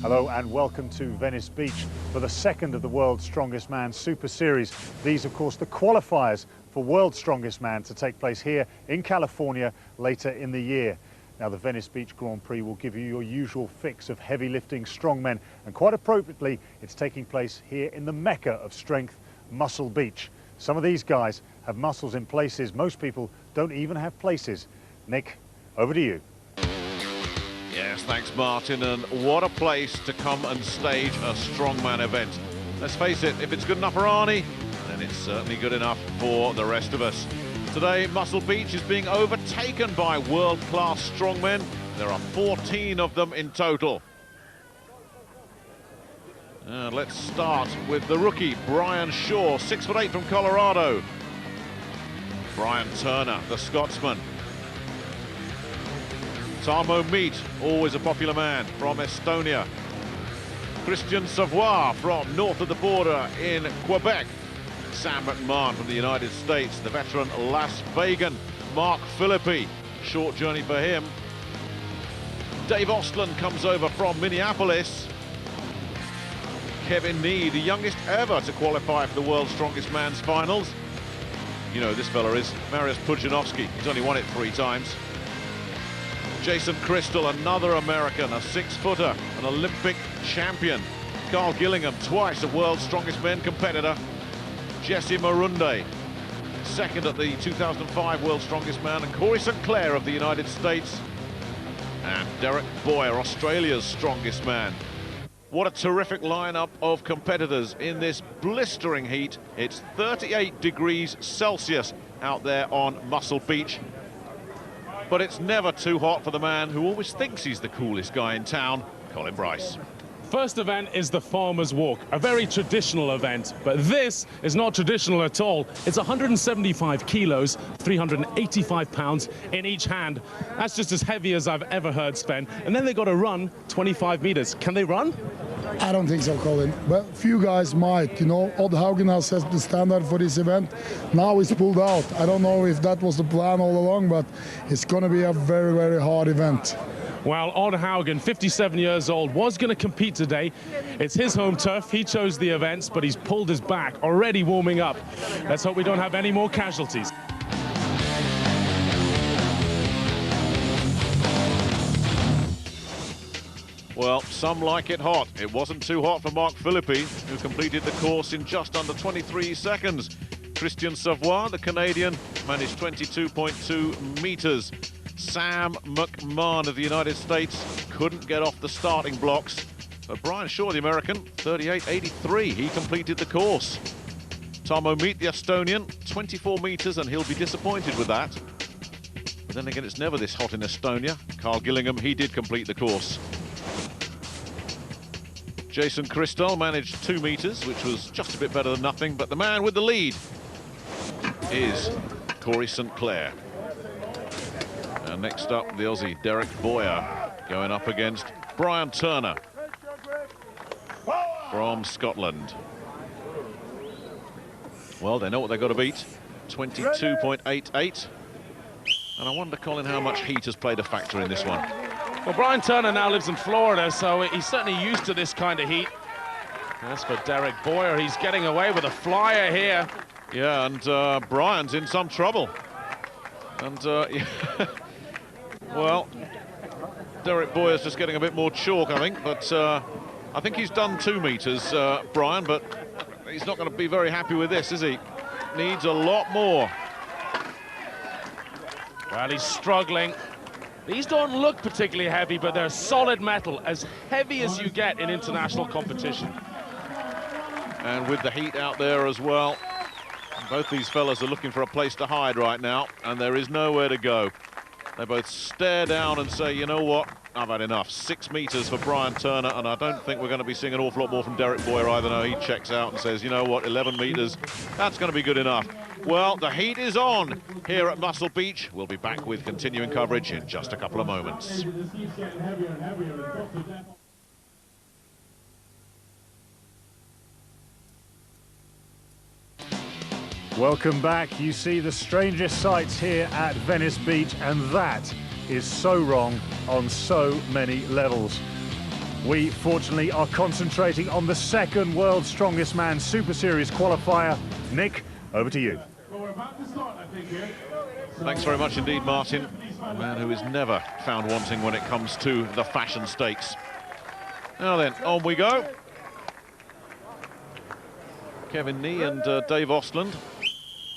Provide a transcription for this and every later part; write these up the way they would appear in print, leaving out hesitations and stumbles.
Hello and welcome to Venice Beach for the second of the World's Strongest Man Super Series. These, of course, the qualifiers for World's Strongest Man to take place here in California later in the year. Now, the Venice Beach Grand Prix will give you your usual fix of heavy lifting strongmen, and quite appropriately, it's taking place here in the mecca of strength, Muscle Beach. Some of these guys have muscles in places most people don't even have places. Nick, over to you. Yes, thanks, Martin, and what a place to come and stage a strongman event. Let's face it, if it's good enough for Arnie, then it's certainly good enough for the rest of us. Today, Muscle Beach is being overtaken by world-class strongmen. There are 14 of them in total. Let's start with the rookie, Brian Shaw, 6'8" from Colorado. Brian Turner, the Scotsman. Tarmo Meat, always a popular man, from Estonia. Christian Savoy from north of the border in Quebec. Sam McMahon from the United States. The veteran Las Vegan, Mark Philippi. Short journey for him. Dave Ostland comes over from Minneapolis. Kevin Nee, the youngest ever to qualify for the World's Strongest Man's finals. You know who this fella is, Mariusz Pudzianowski. He's only won it 3 times. Jason Crystal, another American, a 6-footer, an Olympic champion. Carl Gillingham, twice a World's Strongest Men competitor. Jesse Marunde, second at the 2005 World's Strongest Man, and Corey St. Clair of the United States. And Derek Boyer, Australia's strongest man. What a terrific lineup of competitors in this blistering heat. It's 38 degrees Celsius out there on Muscle Beach. But it's never too hot for the man who always thinks he's the coolest guy in town, Colin Bryce. First event is the Farmer's Walk, a very traditional event, but this is not traditional at all. It's 175 kilos, 385 pounds in each hand. That's just as heavy as I've ever heard, Sven. And then they got to run 25 meters. Can they run? I don't think so, Colin. But few guys might. You know, Odd Haugen has set the standard for this event. Now it's pulled out. I don't know if that was the plan all along, but it's going to be a very, very hard event. Well, Odd Haugen, 57 years old, was going to compete today. It's his home turf. He chose the events, but he's pulled his back, already warming up. Let's hope we don't have any more casualties. Well, some like it hot. It wasn't too hot for Mark Philippi, who completed the course in just under 23 seconds. Christian Savoy, the Canadian, managed 22.2 meters. Sam McMahon of the United States couldn't get off the starting blocks. But Brian Shaw, the American, 38.83. He completed the course. Tarmo Meat, the Estonian, 24 meters, and he'll be disappointed with that. But then again, it's never this hot in Estonia. Carl Gillingham, he did complete the course. Jason Crystal managed 2 meters, which was just a bit better than nothing, but the man with the lead is Corey St. Clair. And next up, the Aussie Derek Boyer going up against Brian Turner from Scotland. Well, they know what they've got to beat, 22.88. And I wonder, Colin, how much heat has played a factor in this one. Well, Brian Turner now lives in Florida, so he's certainly used to this kind of heat. As for Derek Boyer, he's getting away with a flyer here. Yeah, and Brian's in some trouble. And, well, Derek Boyer's just getting a bit more chalk, I think. But I think he's done 2 meters, Brian, but he's not going to be very happy with this, is he? Needs a lot more. Well, he's struggling. These don't look particularly heavy, but they're solid metal, as heavy as you get in international competition. And with the heat out there as well, both these fellas are looking for a place to hide right now, and there is nowhere to go. They both stare down and say, you know what, I've had enough. 6 meters for Brian Turner, and I don't think we're going to be seeing an awful lot more from Derek Boyer either. No, he checks out and says, you know what, 11 meters, that's going to be good enough. Well, the heat is on here at Muscle Beach. We'll be back with continuing coverage in just a couple of moments. Welcome back. You see the strangest sights here at Venice Beach, and that is so wrong on so many levels. We fortunately are concentrating on the second World's Strongest Man Super Series qualifier. Nick, over to you. Well, we're about to start, I think, here. Thanks very much indeed, Martin. A man who is never found wanting when it comes to the fashion stakes. Now then, on we go. Kevin Nee and Dave Ostland,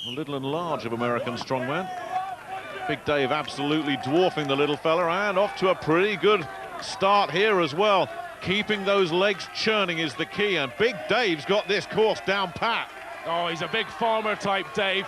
a little and large of American strongman. Big Dave absolutely dwarfing the little fella, and off to a pretty good start here as well. Keeping those legs churning is the key, and Big Dave's got this course down pat. Oh, he's a big farmer type, Dave.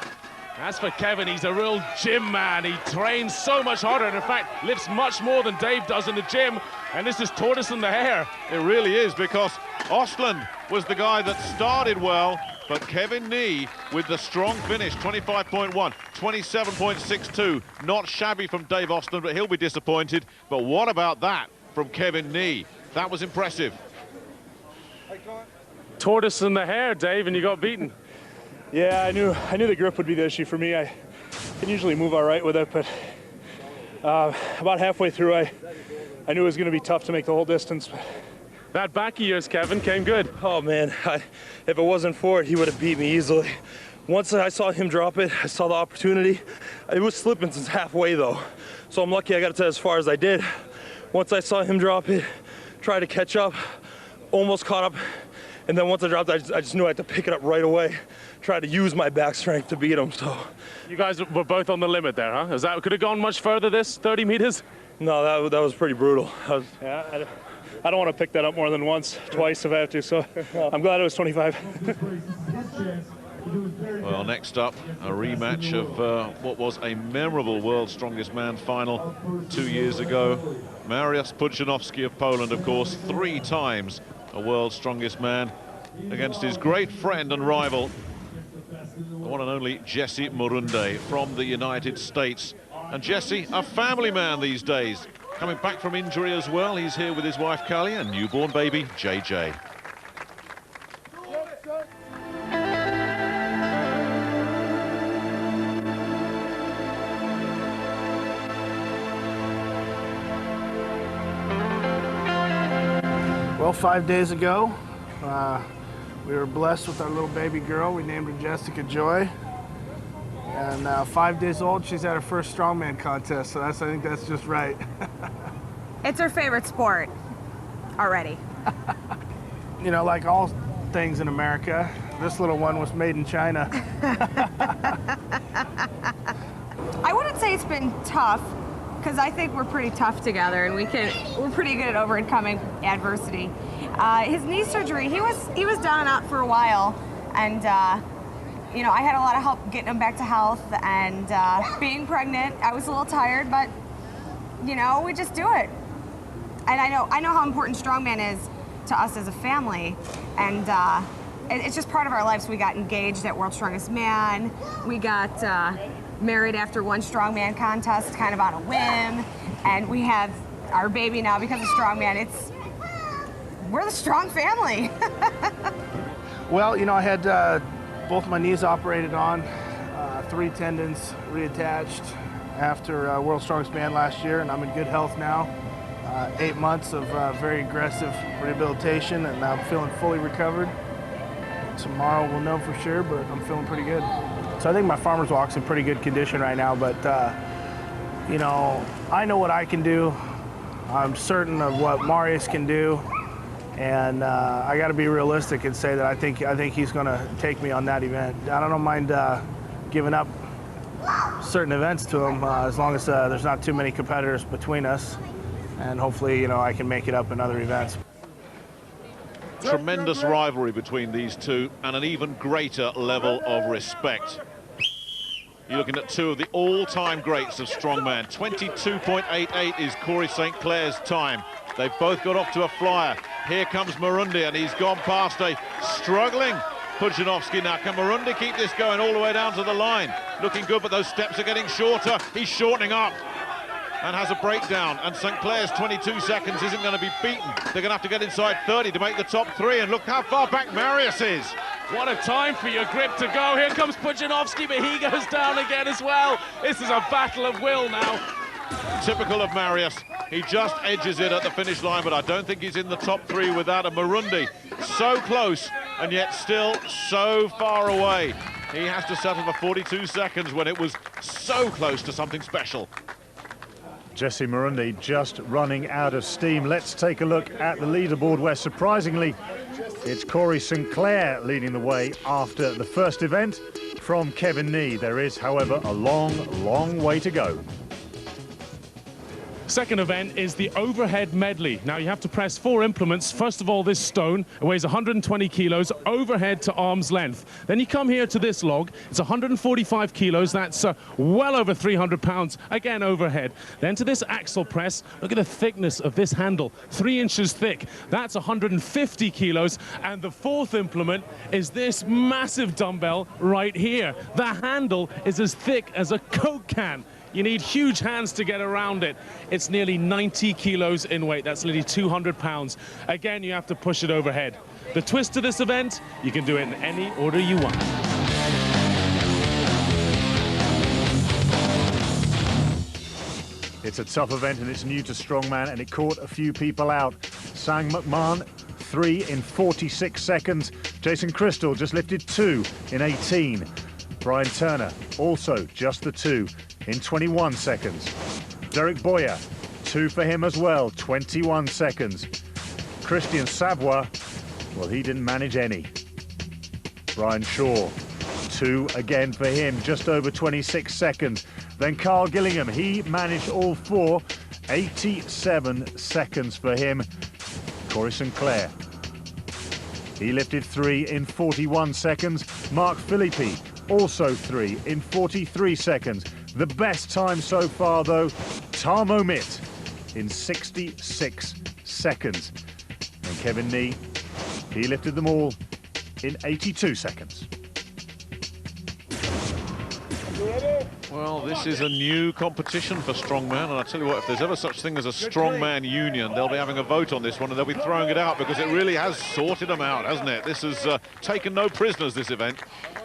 As for Kevin, he's a real gym man. He trains so much harder, and in fact, lifts much more than Dave does in the gym. And this is tortoise in the hare. It really is, because Ostland was the guy that started well, but Kevin Nee with the strong finish, 25.1, 27.62. Not shabby from Dave Ostland, but he'll be disappointed. But what about that from Kevin Nee? That was impressive. Tortoise in the hare, Dave, and you got beaten. Yeah, I knew the grip would be the issue for me. I can usually move all right with it, but about halfway through, I knew it was going to be tough to make the whole distance. That back of yours, Kevin, came good. Oh man, if it wasn't for it, he would have beat me easily. Once I saw him drop it, I saw the opportunity. It was slipping since halfway though, so I'm lucky I got it to as far as I did. Once I saw him drop it, tried to catch up, almost caught up, and then once I dropped it, I just knew I had to pick it up right away. Tried to use my back strength to beat him, so. You guys were both on the limit there, huh? Is that, could have gone much further, this 30 meters? No, that was pretty brutal. Yeah, I don't want to pick that up more than once, twice if I have to, so I'm glad it was 25. Well, next up, a rematch of what was a memorable World's Strongest Man final 2 years ago. Mariusz Pudzianowski of Poland, of course, 3 times a World's Strongest Man, against his great friend and rival, the one and only Jesse Morunde from the United States. And Jesse, a family man these days, coming back from injury as well. He's here with his wife Callie and newborn baby JJ. Well, 5 days ago, we were blessed with our little baby girl. We named her Jessica Joy. And 5 days old, she's at her first strongman contest, so I think that's just right. It's her favorite sport already. You know, like all things in America, this little one was made in China. I wouldn't say it's been tough, because I think we're pretty tough together, and we're pretty good at overcoming adversity. His knee surgery, he was down and out for a while, and you know, I had a lot of help getting him back to health, and being pregnant, I was a little tired, but you know, we just do it. And I know how important strongman is to us as a family, and it's just part of our lives. We got engaged at World's Strongest Man. We got married after one strongman contest, kind of on a whim, and we have our baby now because of strongman. We're the strong family. Well, you know, I had both my knees operated on, 3 tendons reattached after World's Strongest Man last year, and I'm in good health now. 8 months of very aggressive rehabilitation, and I'm feeling fully recovered. Tomorrow we'll know for sure, but I'm feeling pretty good. So I think my farmer's walk's in pretty good condition right now, but you know, I know what I can do. I'm certain of what Mariusz can do, and I got to be realistic and say that I think he's going to take me on that event. I don't mind giving up certain events to him as long as there's not too many competitors between us, and hopefully, you know, I can make it up in other events. Tremendous rivalry between these two, and an even greater level of respect. You're looking at 2 of the all-time greats of strongman. 22.88 is Corey St. Clair's time. They've both got off to a flyer. Here comes Morunde, and he's gone past a struggling Pudzianowski. Now, can Morunde keep this going all the way down to the line? Looking good, but those steps are getting shorter. He's shortening up and has a breakdown, and St. Clair's 22 seconds isn't going to be beaten. They're going to have to get inside 30 to make the top 3, and look how far back Mariusz is. What a time for your grip to go. Here comes Pudzianowski, but he goes down again as well. This is a battle of will now. Typical of Marius. He just edges it at the finish line, but I don't think he's in the top 3 without a Murundi. So close, and yet still so far away. He has to settle for 42 seconds when it was so close to something special. Jesse Murundi just running out of steam. Let's take a look at the leaderboard, where surprisingly it's Corey Sinclair leading the way after the first event from Kevin Nee. There is, however, a long way to go. Second event is the overhead medley. Now you have to press 4 implements. First of all, this stone, it weighs 120 kilos, overhead to arm's length. Then you come here to this log, it's 145 kilos, that's well over 300 pounds, again overhead. Then to this axle press, look at the thickness of this handle, 3 inches thick, that's 150 kilos. And the fourth implement is this massive dumbbell right here. The handle is as thick as a Coke can. You need huge hands to get around it. It's nearly 90 kilos in weight. That's nearly 200 pounds. Again, you have to push it overhead. The twist to this event, you can do it in any order you want. It's a tough event and it's new to Strongman, and it caught a few people out. Sang McMahon, 3 in 46 seconds. Jason Crystal just lifted 2 in 18. Brian Turner also just the 2 in 21 seconds. Derek Boyer, 2 for him as well, 21 seconds. Christian Savoie, well, he didn't manage any. Brian Shaw, 2 again for him, just over 26 seconds. Then Carl Gillingham, he managed all 4, 87 seconds for him. Corey Sinclair, he lifted 3 in 41 seconds. Mark Philippi, also 3 in 43 seconds. The best time so far, though, Tarmo Mitt in 66 seconds. And Kevin Nee, he lifted them all in 82 seconds. Well, this is a new competition for Strongman, and I tell you what, if there's ever such thing as a Strongman union, they'll be having a vote on this one, and they'll be throwing it out, because it really has sorted them out, hasn't it? This has taken no prisoners, this event.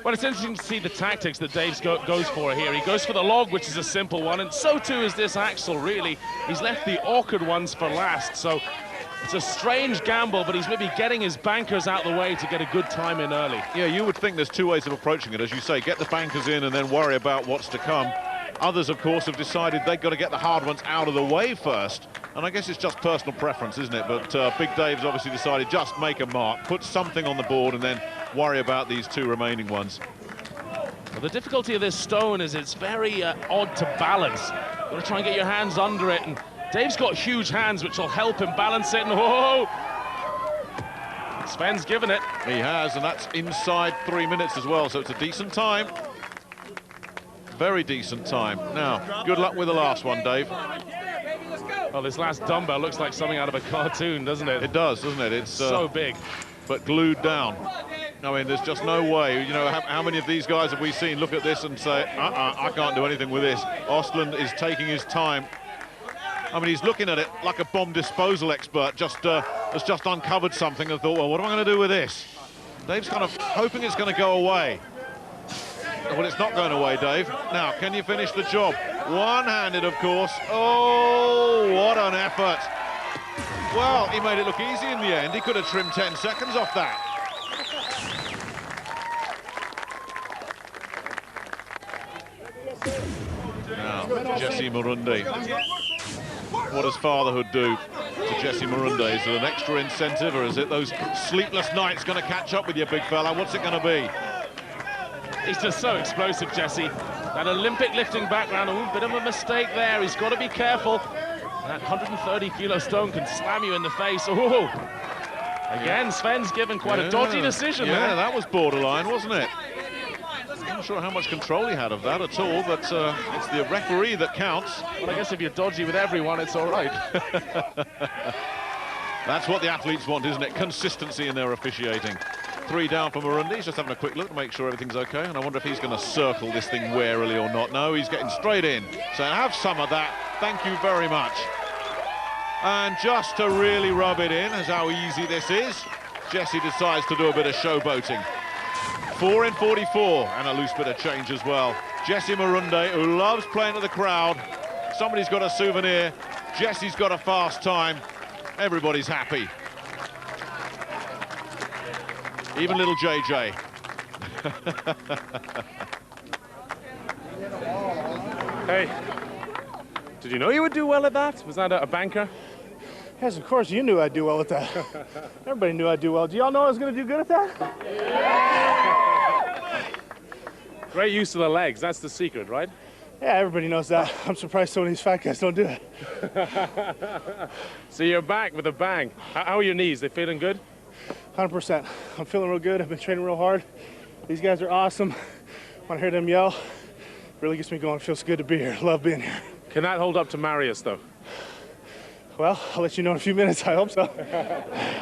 Well, it's interesting to see the tactics that Dave goes for here. He goes for the log, which is a simple one, and so too is this axle, really. He's left the awkward ones for last, so it's a strange gamble, but he's maybe getting his bankers out the way to get a good time in early. Yeah, you would think there's 2 ways of approaching it. As you say, get the bankers in and then worry about what's to come. Others, of course, have decided they've got to get the hard ones out of the way first. And I guess it's just personal preference, isn't it? But Big Dave's obviously decided just make a mark, put something on the board, and then worry about these 2 remaining ones. Well, the difficulty of this stone is it's very odd to balance. You've got to try and get your hands under it, and Dave's got huge hands, which will help him balance it, and whoa! Sven's given it. He has, and that's inside 3 minutes as well, so it's a decent time. Very decent time. Now, good luck with the last one, Dave. Well, this last dumbbell looks like something out of a cartoon, doesn't it? It does, doesn't it? It's so big. But glued down. I mean, there's just no way. You know, how many of these guys have we seen look at this and say, I can't do anything with this. Ostland is taking his time. I mean, he's looking at it like a bomb disposal expert, has just uncovered something and thought, well, what am I going to do with this? Dave's kind of hoping it's going to go away. Well, it's not going away, Dave. Now, can you finish the job? One-handed, of course. Oh, what an effort. Well, he made it look easy in the end. He could have trimmed 10 seconds off that. Now, Jesse Murundi. What does fatherhood do to Jesse Murundi? Is it an extra incentive, or is it those sleepless nights going to catch up with you, big fella? What's it going to be? He's just so explosive, Jesse. That Olympic lifting background, a bit of a mistake there. He's got to be careful. That 130-kilo stone can slam you in the face. Oh, again, Sven's given quite a dodgy decision there. Yeah, that was borderline, wasn't it? I'm not sure how much control he had of that at all, but it's the referee that counts. Well, I guess if you're dodgy with everyone, it's all right. That's what the athletes want, isn't it? Consistency in their officiating. 3 down for Murundi. He's just having a quick look to make sure everything's okay, and I wonder if he's going to circle this thing warily or not. No, he's getting straight in. So have some of that. Thank you very much. And just to really rub it in as how easy this is, Jesse decides to do a bit of showboating. 4 in 44, and a loose bit of change as well. Jesse Murundi, who loves playing to the crowd, Somebody's got a souvenir. Jesse's got a fast time. Everybody's happy. Even little JJ. Hey, did you know you would do well at that? Was that a banker? Yes, of course, you knew I'd do well at that. Everybody knew I'd do well. Do y'all know I was going to do good at that? Yeah. Great use of the legs, that's the secret, right? Yeah, everybody knows that. I'm surprised some of these fat guys don't do it. So you're back with a bang. How are your knees? They feeling good? 100%. I'm feeling real good. I've been training real hard. These guys are awesome. When I hear them yell, really gets me going. Feels good to be here. Love being here. Can that hold up to Marius, though? Well, I'll let you know in a few minutes. I hope so.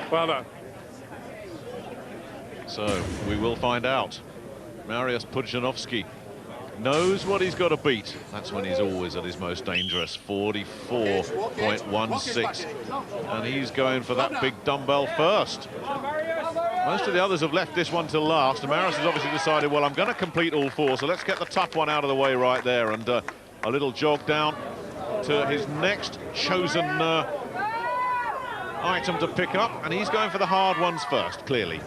Well done. So we will find out. Marius Pudzianowski knows what he's got to beat. That's when he's always at his most dangerous. 44.16. And he's going for that big dumbbell first. Most of the others have left this one till last. And Marius has obviously decided, well, I'm going to complete all four. So let's get the tough one out of the way right there. And a little jog down to his next chosen item to pick up. And he's going for the hard ones first, clearly.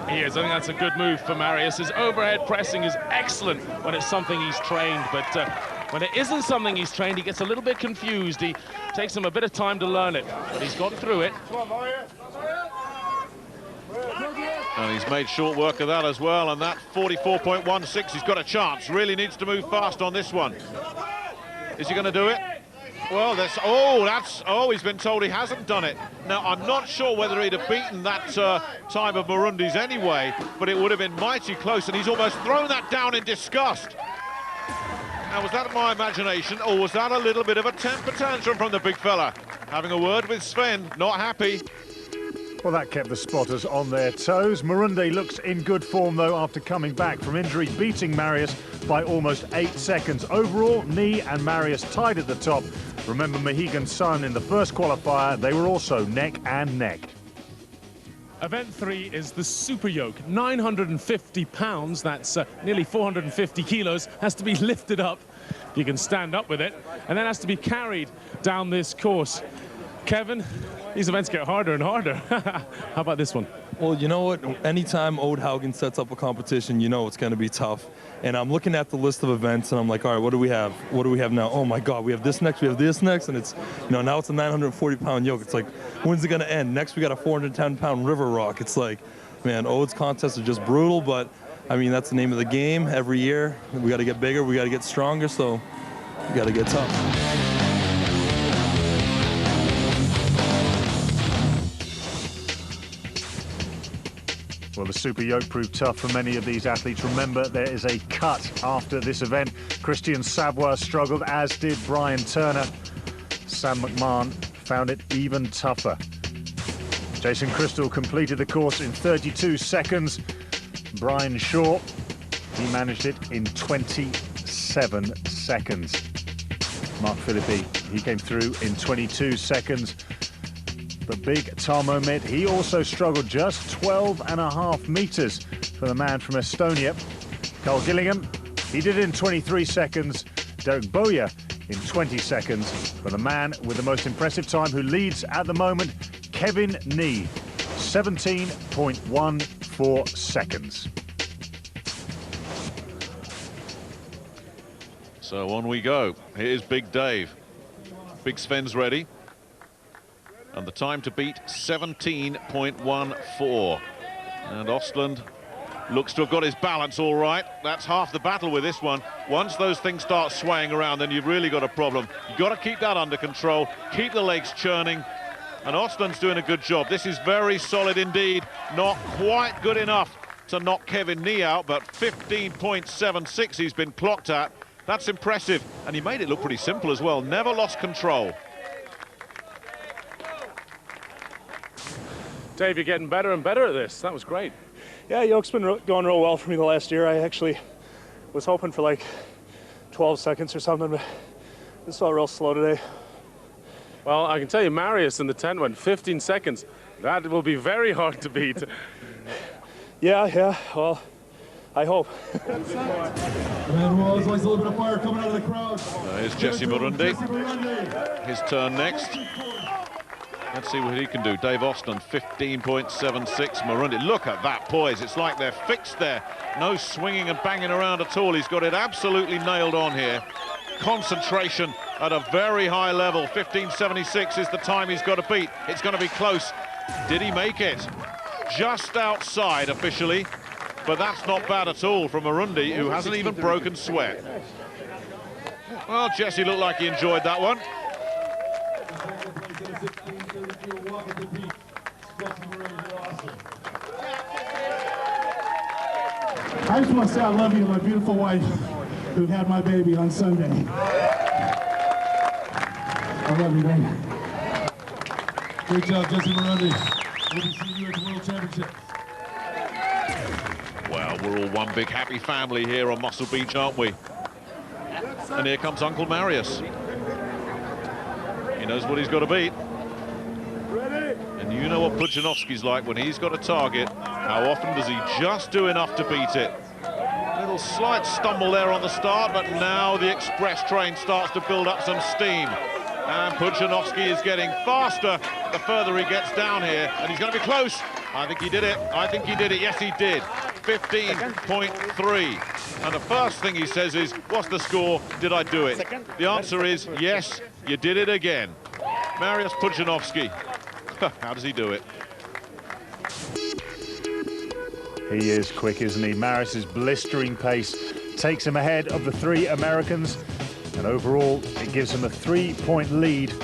He is. I think that's a good move for Marius. His overhead pressing is excellent when it's something he's trained, but when it isn't something he's trained, he gets a little bit confused. He takes him a bit of time to learn it, but he's got through it. And he's made short work of that as well, and that 44.16, he's got a chance. Really needs to move fast on this one. Is he going to do it? Well, he's been told he hasn't done it. Now, I'm not sure whether he'd have beaten that time of Marundi's anyway, but it would have been mighty close, and he's almost thrown that down in disgust. Now, was that my imagination, or was that a little bit of a temper tantrum from the big fella? Having a word with Sven, not happy. Well, that kept the spotters on their toes. Marundi looks in good form, though, after coming back from injury, beating Marius by almost 8 seconds. Overall, Nee and Marius tied at the top. Remember Mohegan's son in the first qualifier, they were also neck and neck. Event 3 is the super yoke. 950 pounds, that's nearly 450 kilos, has to be lifted up. You can stand up with it, and then has to be carried down this course. Kevin, these events get harder and harder. How about this one? Well, you know what? Anytime Ode Haugen sets up a competition, you know it's going to be tough. And I'm looking at the list of events, and I'm like, all right, what do we have? What do we have now? Oh, my God, we have this next, we have this next. And it's, you know, now it's a 940-pound yoke. It's like, when's it going to end? Next, we got a 410-pound river rock. It's like, man, Ode's contests are just brutal, but, I mean, that's the name of the game. Every year, we got to get bigger, we got to get stronger, so we got to get tough. Well, the super yoke proved tough for many of these athletes. Remember, there is a cut after this event. Christian Savoie struggled, as did Brian Turner. Sam McMahon found it even tougher. Jason Crystal completed the course in 32 seconds. Brian Shaw, he managed it in 27 seconds. Mark Philippi, he came through in 22 seconds. But big Tarmo Mitt, he also struggled, just 12.5 meters for the man from Estonia. Carl Gillingham, he did it in 23 seconds. Derek Boyer in 20 seconds. For the man with the most impressive time, who leads at the moment, Kevin Nee, 17.14 seconds. So on we go. Here's Big Dave. Big Sven's ready. And the time to beat, 17.14. And Ostland looks to have got his balance all right. That's half the battle with this one. Once those things start swaying around, then you've really got a problem. You've got to keep that under control, keep the legs churning. And Ostland's doing a good job. This is very solid indeed. Not quite good enough to knock Kevin Nee out, but 15.76 he's been clocked at. That's impressive. And he made it look pretty simple as well. Never lost control. Dave, you're getting better and better at this. That was great. Yeah, yoke's been going real well for me the last year. I actually was hoping for like 12 seconds or something, but this felt real slow today. Well, I can tell you, Marius in the 10 went 15 seconds. That will be very hard to beat. Yeah, well, I hope. And always likes a little bit of fire coming out of the crowd. Here's Jesse Murundi. His turn next. Let's see what he can do. Dave Austin, 15.76. Murundi, look at that poise. It's like they're fixed there. No swinging and banging around at all. He's got it absolutely nailed on here. Concentration at a very high level. 15.76 is the time he's got to beat. It's going to be close. Did he make it? Just outside officially, but that's not bad at all from Murundi, who hasn't even broken sweat. Well, Jesse looked like he enjoyed that one. I just want to say I love you to my beautiful wife who had my baby on Sunday. I love you, baby. Great job, Jesse Murundi. We'll be seeing you at the World Championship. Well, we're all one big happy family here on Muscle Beach, aren't we? And here comes Uncle Marius. He knows what he's got to beat. And you know what Pudzianowski's like when he's got a target. How often does he just do enough to beat it? Little slight stumble there on the start, but now the express train starts to build up some steam. And Pudzianowski is getting faster the further he gets down here, and he's going to be close. I think he did it. I think he did it. Yes, he did. 15.3. And the first thing he says is, what's the score? Did I do it? The answer is, yes, you did it again. Mariusz Pudzianowski. How does he do it? He is quick, isn't he? Marius's blistering pace takes him ahead of the three Americans, and overall it gives him a 3-point lead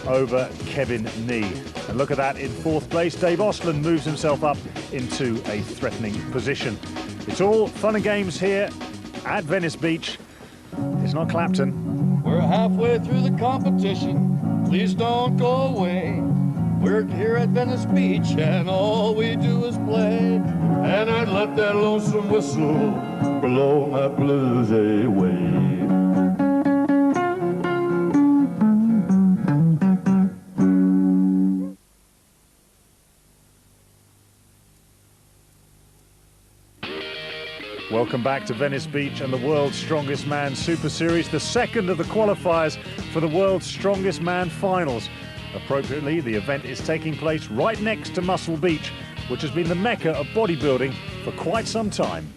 over Kevin Nee. And look at that, in fourth place, Dave Austin moves himself up into a threatening position. It's all fun and games here at Venice Beach. It's not Clapton. We're halfway through the competition. Please don't go away. We're here at Venice Beach and all we do is play. And I'd let that lonesome whistle blow my blues away. Welcome back to Venice Beach and the World's Strongest Man Super Series, the second of the qualifiers for the World's Strongest Man Finals. Appropriately, the event is taking place right next to Muscle Beach, which has been the mecca of bodybuilding for quite some time.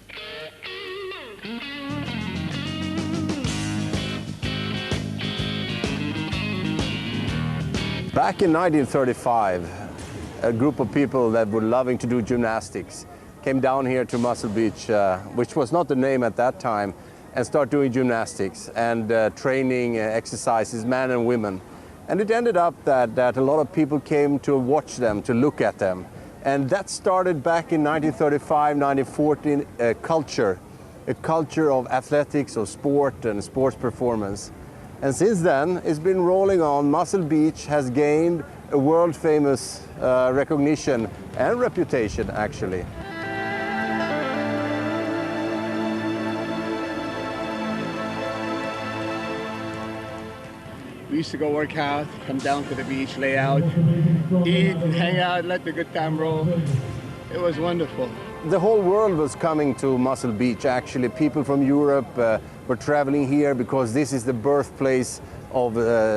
Back in 1935, a group of people that were loving to do gymnastics came down here to Muscle Beach, which was not the name at that time, and start doing gymnastics and training exercises, men and women. And it ended up that a lot of people came to watch them, to look at them. And that started back in 1935, 1940, a culture of athletics, of sport and sports performance. And since then, it's been rolling on. Muscle Beach has gained a world-famous recognition and reputation, actually. We used to go work out, come down to the beach, lay out, eat, hang out, let the good time roll. It was wonderful. The whole world was coming to Muscle Beach, actually. People from Europe were traveling here because this is the birthplace of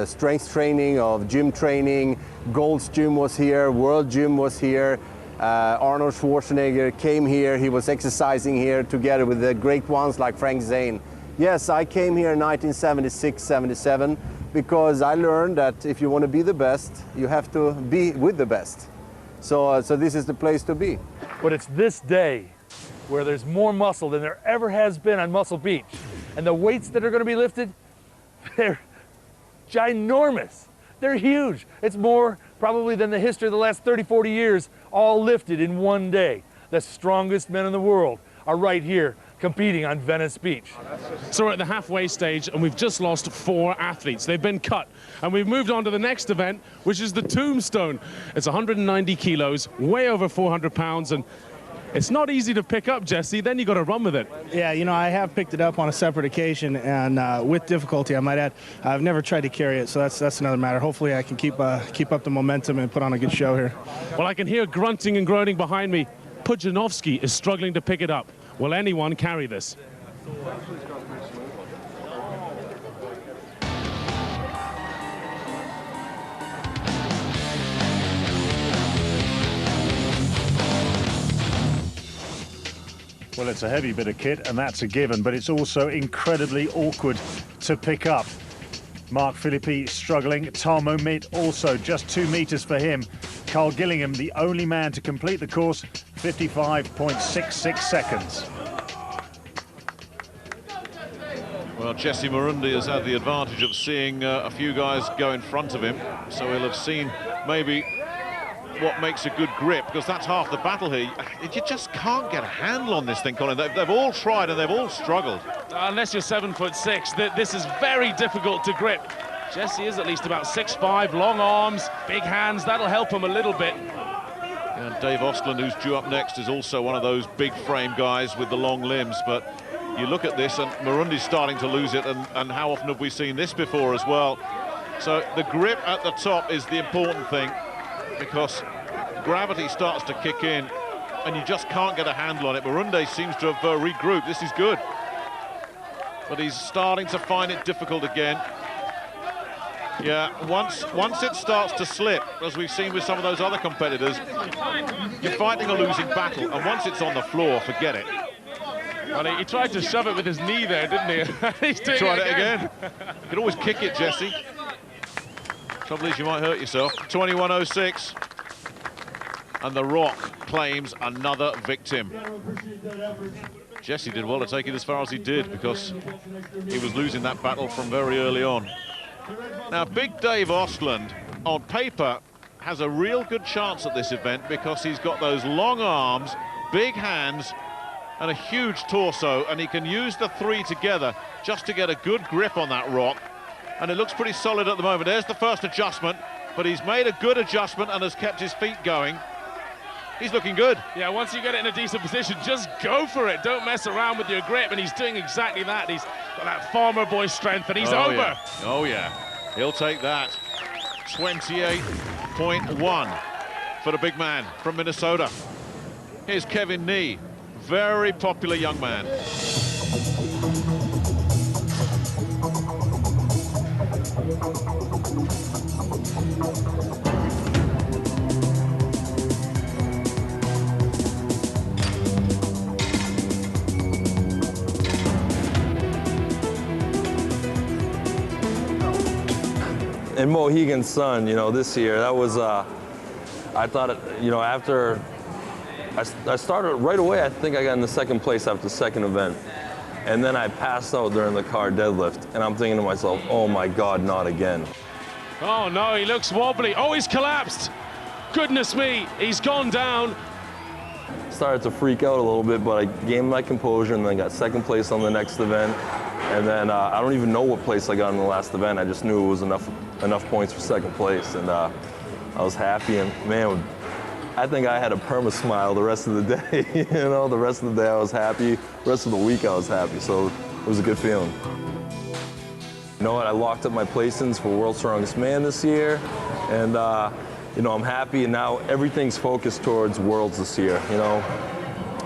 strength training, of gym training. Gold's Gym was here, World Gym was here. Arnold Schwarzenegger came here. He was exercising here together with the great ones like Frank Zane. Yes, I came here in 1976, 77. Because I learned that if you want to be the best, you have to be with the best. So this is the place to be. But it's this day where there's more muscle than there ever has been on Muscle Beach. And the weights that are going to be lifted, they're ginormous. They're huge. It's more probably than the history of the last 30, 40 years, all lifted in one day. The strongest men in the world are right here competing on Venice Beach. So we're at the halfway stage and we've just lost 4 athletes. They've been cut and we've moved on to the next event, which is the Tombstone. It's 190 kilos, way over 400 pounds, and it's not easy to pick up, Jesse. Then you got to run with it. Yeah, you know, I have picked it up on a separate occasion, and with difficulty, I might add. I've never tried to carry it, so that's another matter. Hopefully I can keep up the momentum and put on a good show here. Well, I can hear grunting and groaning behind me. Pudzianowski is struggling to pick it up. Will anyone carry this? Well, it's a heavy bit of kit, and that's a given, but it's also incredibly awkward to pick up. Mark Philippi struggling. Tarmo Mitt also just 2 meters for him. Carl Gillingham, the only man to complete the course, 55.66 seconds. Well, Jesse Marundi has had the advantage of seeing a few guys go in front of him, so he'll have seen maybe what makes a good grip, because that's half the battle here. You just can't get a handle on this thing, Colin. They've all tried and they've all struggled. Unless you're 7'6", this is very difficult to grip. Jesse is at least about 6'5", long arms, big hands. That'll help him a little bit. And Dave Ostland, who's due up next, is also one of those big frame guys with the long limbs. But you look at this, and Marundi's starting to lose it, and how often have we seen this before as well? So the grip at the top is the important thing, because gravity starts to kick in and you just can't get a handle on it. Marundi seems to have regrouped. This is good, but he's starting to find it difficult again. Yeah, once it starts to slip, as we've seen with some of those other competitors, you're fighting a losing battle, and once it's on the floor, forget it. Well, he tried to shove it with his knee there, didn't he? He's doing Tried it again. You can always kick it, Jesse. Trouble is, you might hurt yourself. 21.06. And the Rock claims another victim. Jesse did well to take it as far as he did, because he was losing that battle from very early on. Now, Big Dave Ostland, on paper, has a real good chance at this event, because he's got those long arms, big hands, and a huge torso, and he can use the three together just to get a good grip on that rock. And it looks pretty solid at the moment. There's the first adjustment, but he's made a good adjustment and has kept his feet going. He's looking good. Yeah, once you get it in a decent position, just go for it. Don't mess around with your grip, and he's doing exactly that. He's got that farmer boy strength, and he's over. Yeah. Oh, yeah. He'll take that. 28.1 for the big man from Minnesota. Here's Kevin Nee, very popular young man. In Mohegan Sun, you know, this year, that was, I thought, you know, after I started right away, I think I got in the second place after the second event. And then I passed out during the car deadlift, and I'm thinking to myself, oh my God, not again. Oh no, he looks wobbly. Oh, he's collapsed. Goodness me, he's gone down. Started to freak out a little bit, but I gained my composure and then got second place on the next event. And then I don't even know what place I got in the last event. I just knew it was enough points for second place, and I was happy. And man, I think I had a perma smile the rest of the day. You know, the rest of the day I was happy. The rest of the week I was happy. So it was a good feeling. You know what? I locked up my placings for World's Strongest Man this year, and you know, I'm happy. And now everything's focused towards Worlds this year. You know,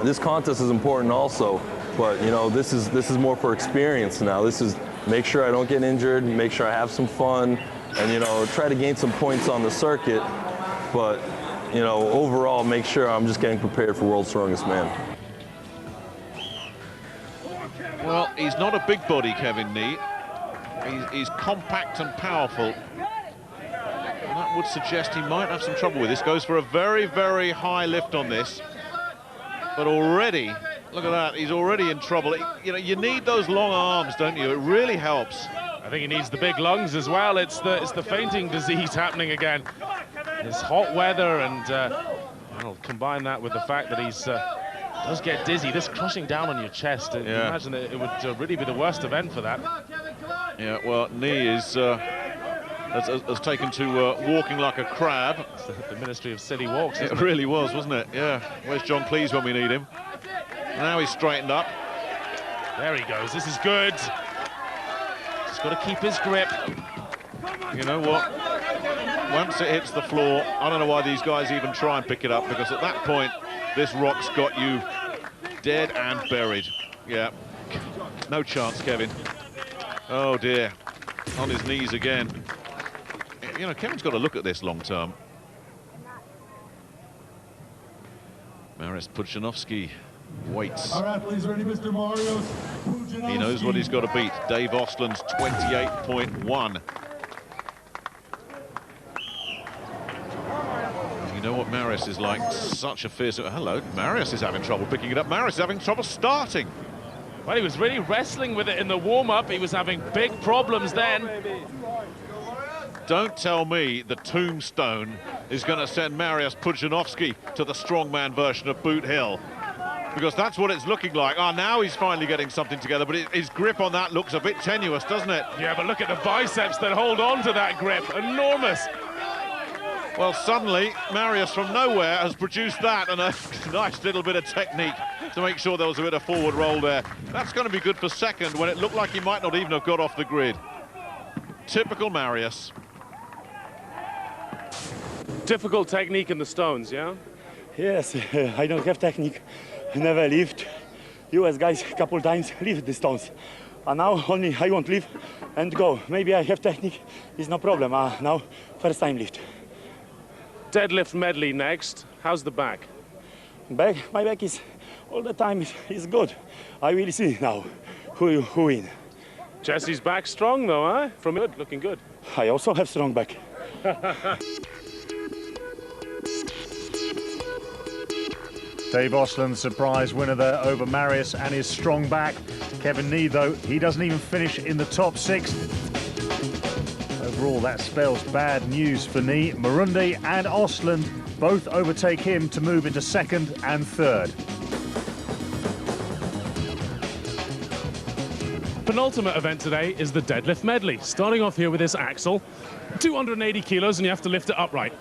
this contest is important also. But, you know, this is more for experience now. This is make sure I don't get injured, make sure I have some fun, and, you know, try to gain some points on the circuit. But, you know, overall, make sure I'm just getting prepared for World's Strongest Man. Well, he's not a big body, Kevin Nee. He's compact and powerful. And that would suggest he might have some trouble with this. Goes for a very, very high lift on this. But already, look at that, he's already in trouble. You know, you need those long arms, don't you? It really helps. I think he needs the big lungs as well. It's the fainting disease happening again. It's hot weather, and I'll combine that with the fact that he's does get dizzy. This crushing down on your chest, yeah. You imagine that it would really be the worst event for that. Yeah, well, Nee is has taken to walking like a crab. It's the Ministry of City Walks, It really was, wasn't it? Yeah. Where's John Cleese when we need him? Now he's straightened up. There he goes. This is good. Just got to keep his grip. You know what? Once it hits the floor, I don't know why these guys even try and pick it up, because at that point, this rock's got you Dead and buried. Yeah. No chance, Kevin. Oh, dear. On his knees again. You know, Kevin's got to look at this long term. Mariusz Pudzianowski waits. Our athletes ready, Mr. Mariusz Pudzianowski. He knows what he's got to beat. Dave Ostland's 28.1. You know what Mariusz is like, such a fierce... Hello, Mariusz is having trouble picking it up. Mariusz is having trouble starting. Well, he was really wrestling with it in the warm-up. He was having big problems then. Don't tell me the Tombstone is going to send Mariusz Pudzianowski to the strongman version of Boot Hill, because that's what it's looking like. Oh, now he's finally getting something together, but his grip on that looks a bit tenuous, doesn't it? Yeah, but look at the biceps that hold on to that grip. Enormous. Well, suddenly, Mariusz from nowhere has produced that, and a nice little bit of technique to make sure there was a bit of forward roll there. That's going to be good for second, when it looked like he might not even have got off the grid. Typical Mariusz. Difficult technique in the stones, yeah? Yes, I don't have technique. Never lift. US guys a couple times lift the stones. And now only I won't lift and go. Maybe I have technique, it's no problem. Now, first time lift. Deadlift medley next. How's the back? My back is all the time is good. I will see now who win. Jesse's back strong though, huh? From good, looking good. I also have strong back. Dave Ostland, surprise winner there over Mariusz and his strong back. Kevin Nee, though, he doesn't even finish in the top 6. Overall, that spells bad news for Nee. Murundi and Ostland both overtake him to move into second and third. Penultimate event today is the deadlift medley. Starting off here with this axle, 280 kilos, and you have to lift it upright.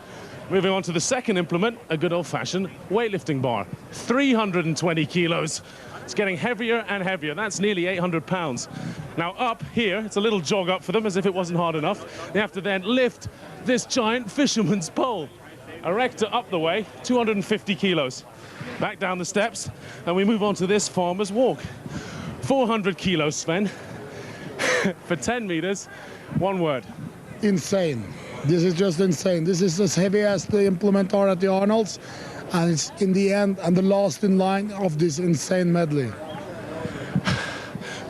Moving on to the second implement, a good old-fashioned weightlifting bar, 320 kilos. It's getting heavier and heavier. That's nearly 800 pounds. Now up here, it's a little jog up for them, as if it wasn't hard enough. They have to then lift this giant fisherman's pole. Erect it up the way, 250 kilos. Back down the steps, and we move on to this farmer's walk. 400 kilos, Sven, for 10 meters. One word. Insane. This is just insane. This is as heavy as the implement are at the Arnolds, and it's in the end and the last in line of this insane medley.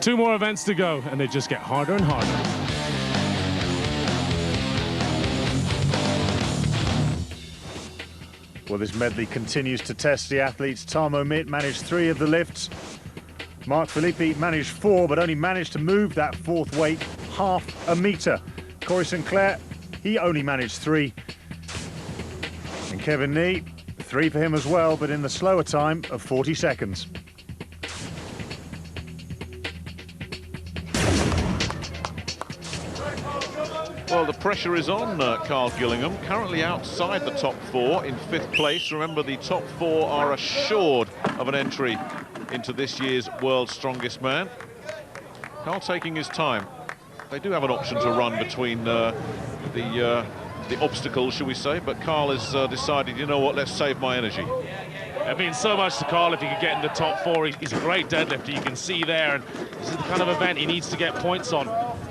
2 more events to go, and they just get harder and harder. Well, this medley continues to test the athletes. Tamo Mitt managed 3 of the lifts. Mark Filippi managed 4, but only managed to move that 4th weight half a metre. Corey Sinclair, he only managed 3. And Kevin Nee, 3 for him as well, but in the slower time of 40 seconds. Well, the pressure is on Carl Gillingham, currently outside the top 4 in 5th place. Remember, the top 4 are assured of an entry into this year's World's Strongest Man. Carl taking his time. They do have an option to run between the obstacles, shall we say, but Carl has decided, you know what, let's save my energy. It means so much to Carl if he could get in the top 4. He's a great deadlifter, you can see there, and this is the kind of event he needs to get points on.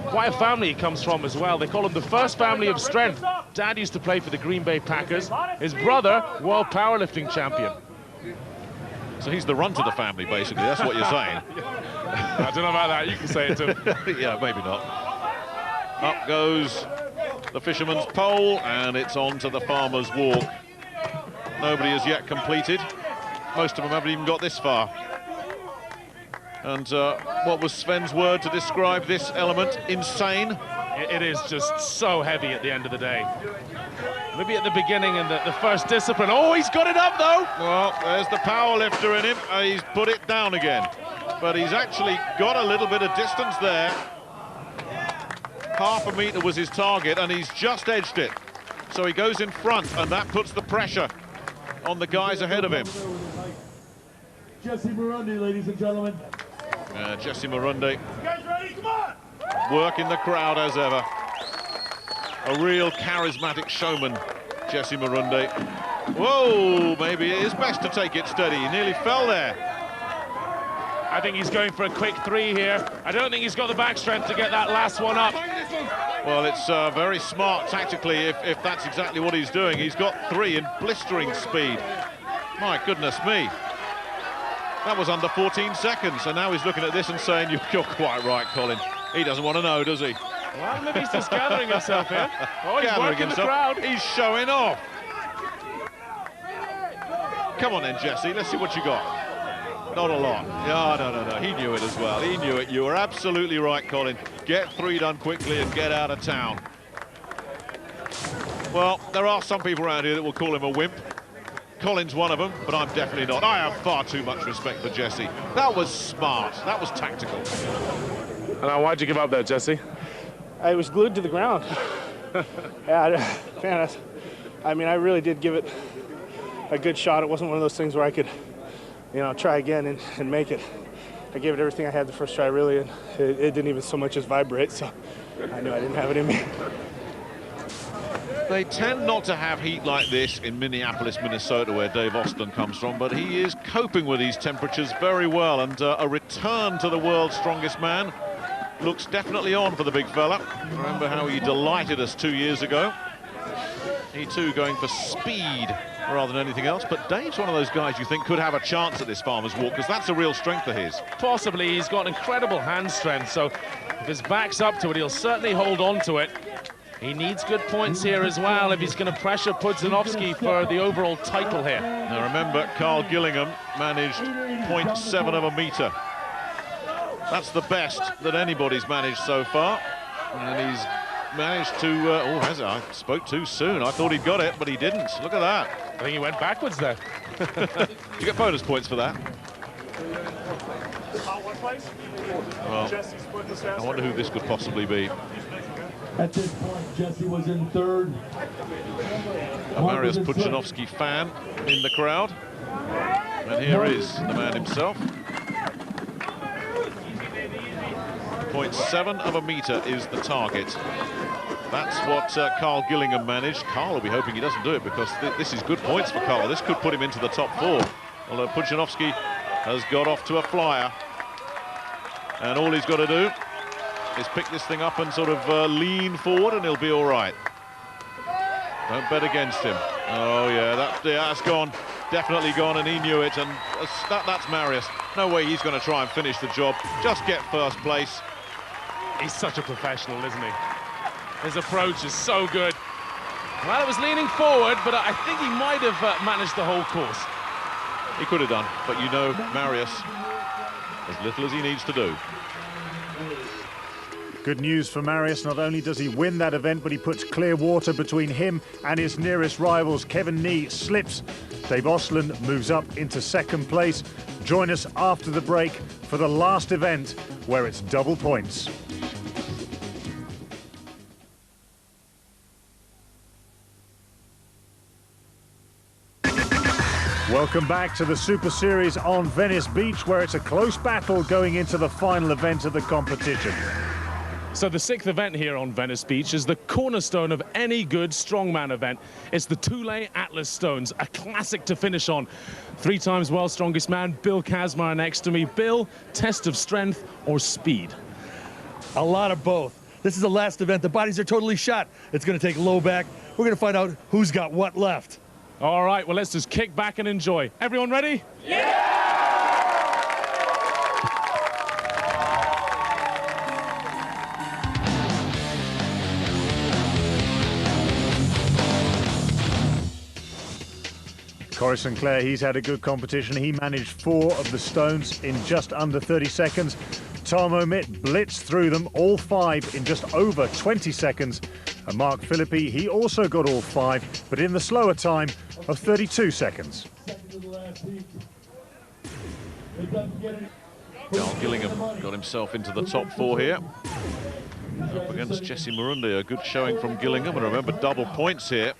Quite a family he comes from as well. They call him the first family of strength. Dad used to play for the Green Bay Packers. His brother, world powerlifting champion. So he's the runt of the family, basically. That's what you're saying. I don't know about that. You can say it too. Yeah, maybe not. Up goes the fisherman's pole, and it's on to the farmer's walk. Nobody has yet completed. Most of them haven't even got this far. And what was Sven's word to describe this element? Insane. It is just so heavy at the end of the day. Maybe at the beginning in the first discipline. Oh, he's got it up though. Well, there's the power lifter in him. He's put it down again. But he's actually got a little bit of distance there. Half a metre was his target, and he's just edged it. So he goes in front, and that puts the pressure on the guys ahead of him. Jesse Murundi, ladies and gentlemen. Jesse Murundi. You guys ready? Come on! Working the crowd as ever. A real charismatic showman, Jesse Murundi. Whoa, maybe it is best to take it steady. He nearly fell there. I think he's going for a quick 3 here. I don't think he's got the back strength to get that last one up. Well, it's very smart tactically if that's exactly what he's doing. He's got 3 in blistering speed. My goodness me. That was under 14 seconds, and now he's looking at this and saying, you're quite right, Colin. He doesn't want to know, does he? Well, maybe he's just gathering himself here. Oh, he's working the crowd. He's showing off. Come on then, Jesse, let's see what you got. Not a lot. No. He knew it as well. He knew it. You were absolutely right, Colin. Get 3 done quickly and get out of town. Well, there are some people around here that will call him a wimp. Colin's one of them, but I'm definitely not. I have far too much respect for Jesse. That was smart. That was tactical. And now, why'd you give up there, Jesse? I was glued to the ground. Yeah, man, I mean, I really did give it a good shot. It wasn't one of those things where I could, you know, try again and make it. I gave it everything I had the first try, really, and it didn't even so much as vibrate, so I knew I didn't have it in me. They tend not to have heat like this in Minneapolis, Minnesota, where Dave Austin comes from, but he is coping with these temperatures very well, and a return to the world's strongest man looks definitely on for the big fella. Remember how he delighted us 2 years ago. He too going for speed rather than anything else, but Dave's one of those guys you think could have a chance at this Farmer's Walk, because that's a real strength of his. Possibly. He's got incredible hand strength, so if his back's up to it, he'll certainly hold on to it. He needs good points here as well if he's going to pressure Pudzianowski for the overall title here. Now remember, Carl Gillingham managed 0.7 of a metre. That's the best that anybody's managed so far, and he's managed to... I spoke too soon. I thought he'd got it, but he didn't. Look at that. I think he went backwards there. You get bonus points for that. Well, I wonder who this could possibly be. At this point, Jesse was in 3rd. A Mariusz Pudzianowski fan in the crowd. And here is the man himself. 0.7 of a metre is the target. That's what Carl Gillingham managed. Carl will be hoping he doesn't do it, because this is good points for Carl. This could put him into the top 4. Although Pudzianowski has got off to a flyer. And all he's got to do is pick this thing up and sort of lean forward, and he'll be all right. Don't bet against him. Oh, yeah, that's gone. Definitely gone, and he knew it. And that's Mariusz. No way he's going to try and finish the job. Just get first place. He's such a professional, isn't he? His approach is so good. Well, it was leaning forward, but I think he might have managed the whole course. He could have done, but you know, Mariusz, as little as he needs to do. Good news for Mariusz. Not only does he win that event, but he puts clear water between him and his nearest rivals. Kevin Nee slips. Dave Ostlund moves up into 2nd place. Join us after the break for the last event, where it's double points. Welcome back to the Super Series on Venice Beach, where it's a close battle going into the final event of the competition. So the 6th event here on Venice Beach is the cornerstone of any good strongman event. It's the Thule Atlas Stones, a classic to finish on. 3 times world's strongest man, Bill Kazmaier next to me. Bill, test of strength or speed? A lot of both. This is the last event. The bodies are totally shot. It's going to take low back. We're going to find out who's got what left. All right, well, let's just kick back and enjoy. Everyone ready? Yeah! Corey Sinclair, he's had a good competition. He managed 4 of the stones in just under 30 seconds. Tom Omit blitzed through them, all 5 in just over 20 seconds. And Mark Philippi, he also got all 5, but in the slower time of 32 seconds. Carl Gillingham got himself into the top 4 here. Up against Jesse Murundi, a good showing from Gillingham. And remember, double points here.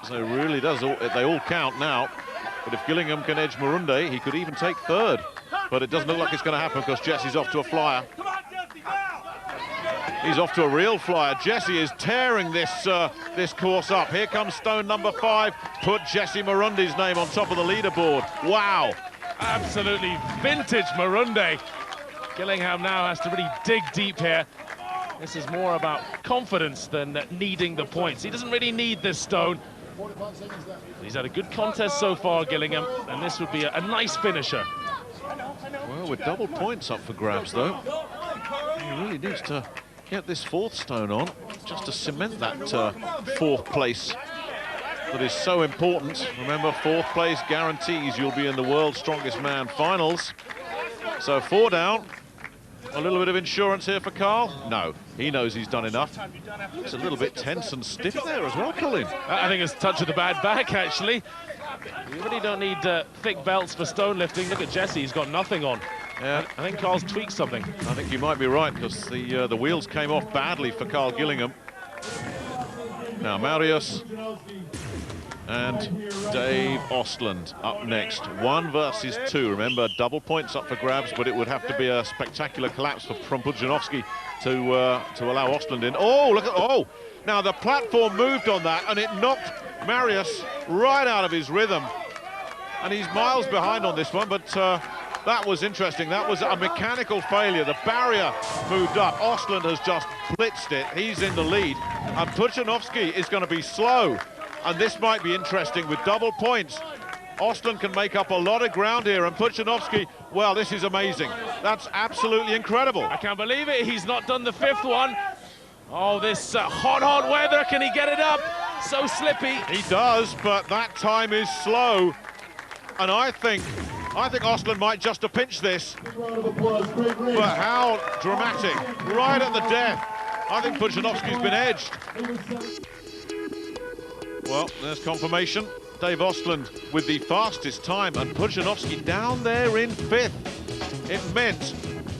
So it really does, they all count now. But if Gillingham can edge Murundi, he could even take 3rd. But it doesn't look like it's going to happen, because Jesse's off to a flyer. He's off to a real flyer. Jesse is tearing this course up. Here comes stone number 5. Put Jesse Murundi's name on top of the leaderboard. Wow. Absolutely vintage Marunde. Gillingham now has to really dig deep here. This is more about confidence than needing the points. He doesn't really need this stone. He's had a good contest so far, Gillingham, and this would be a nice finisher. Well, with double points up for grabs, though, he really needs to get this fourth stone on, just to cement that fourth place that is so important. Remember, fourth place guarantees you'll be in the World's Strongest Man finals. So 4 down. A little bit of insurance here for Carl? No, he knows he's done enough. Looks a little bit tense and stiff there as well, Colin. I think it's a touch of the bad back, actually. You really don't need thick belts for stone lifting. Look at Jesse, he's got nothing on. Yeah, I think Carl's tweaked something. I think you might be right, because the wheels came off badly for Carl Gillingham. Now Marius and Dave Ostland up next. 1 versus 2. Remember, double points up for grabs, but it would have to be a spectacular collapse from Pudzianowski to allow Ostland in. Oh, look at, oh! Now the platform moved on that, and it knocked Marius right out of his rhythm. And he's miles behind on this one, but that was interesting. That was a mechanical failure. The barrier moved up. Ostland has just blitzed it. He's in the lead. And Pudzianowski is going to be slow. And this might be interesting with double points. Ostland can make up a lot of ground here, and Pudzianowski, well, this is amazing. That's absolutely incredible. I can't believe it. He's not done the 5th one. Oh, this hot weather. Can he get it up? So slippy. He does, but that time is slow. And I think Ostland might just have pinched this. But how dramatic. Right at the death. I think Pudzianowski's been edged. Well, there's confirmation. Dave Ostland with the fastest time, and Pudzianowski down there in 5th. It meant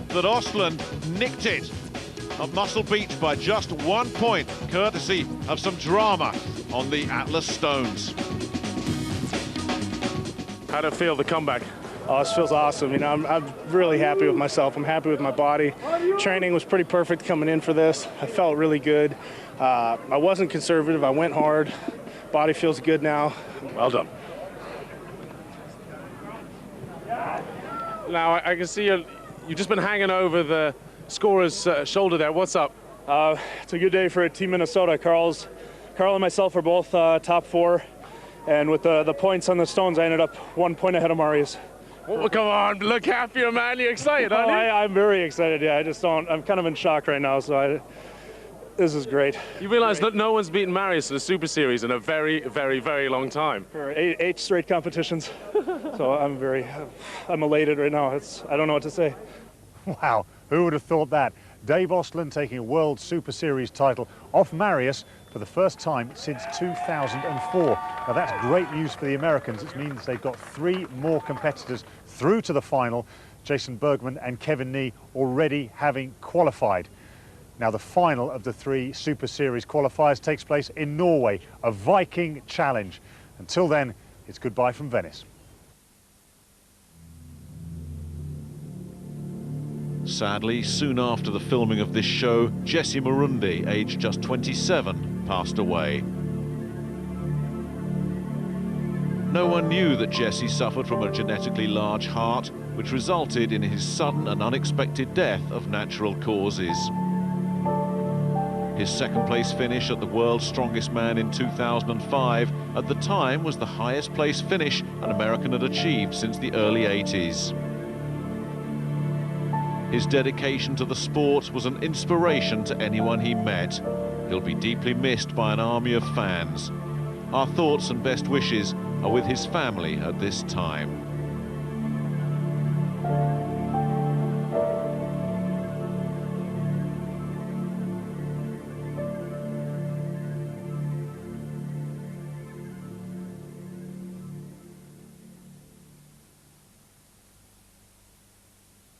that Ostland nicked it of Muscle Beach by just 1 point, courtesy of some drama on the Atlas Stones. How'd it feel, the comeback? Oh, this feels awesome. You know, I'm really happy with myself. I'm happy with my body. Training was pretty perfect coming in for this. I felt really good. I wasn't conservative. I went hard. Body feels good now. Well done. Now, I can see you've just been hanging over the scorer's shoulder there. What's up? It's a good day for Team Minnesota. Carl and myself are both top 4. And with the points on the stones, I ended up 1 point ahead of Marius. Oh, come on, look happier, man. You excited, aren't you? I'm very excited, yeah. I'm kind of in shock right now, so this is great. You realize that no one's beaten Marius in the Super Series in a very, very, very long time. For 8 straight competitions. So I'm elated right now. I don't know what to say. Wow, who would have thought that? Dave Ostland taking a World Super Series title off Marius for the first time since 2004. Now that's great news for the Americans. It means they've got 3 more competitors through to the final. Jason Bergman and Kevin Nee already having qualified. Now the final of the 3 Super Series qualifiers takes place in Norway, a Viking challenge. Until then, it's goodbye from Venice. Sadly, soon after the filming of this show, Jesse Marunde, aged just 27, passed away. No one knew that Jesse suffered from a genetically large heart, which resulted in his sudden and unexpected death of natural causes. His 2nd place finish at the World's Strongest Man in 2005 at the time was the highest place finish an American had achieved since the early 80s. His dedication to the sport was an inspiration to anyone he met. He'll be deeply missed by an army of fans. Our thoughts and best wishes are with his family at this time.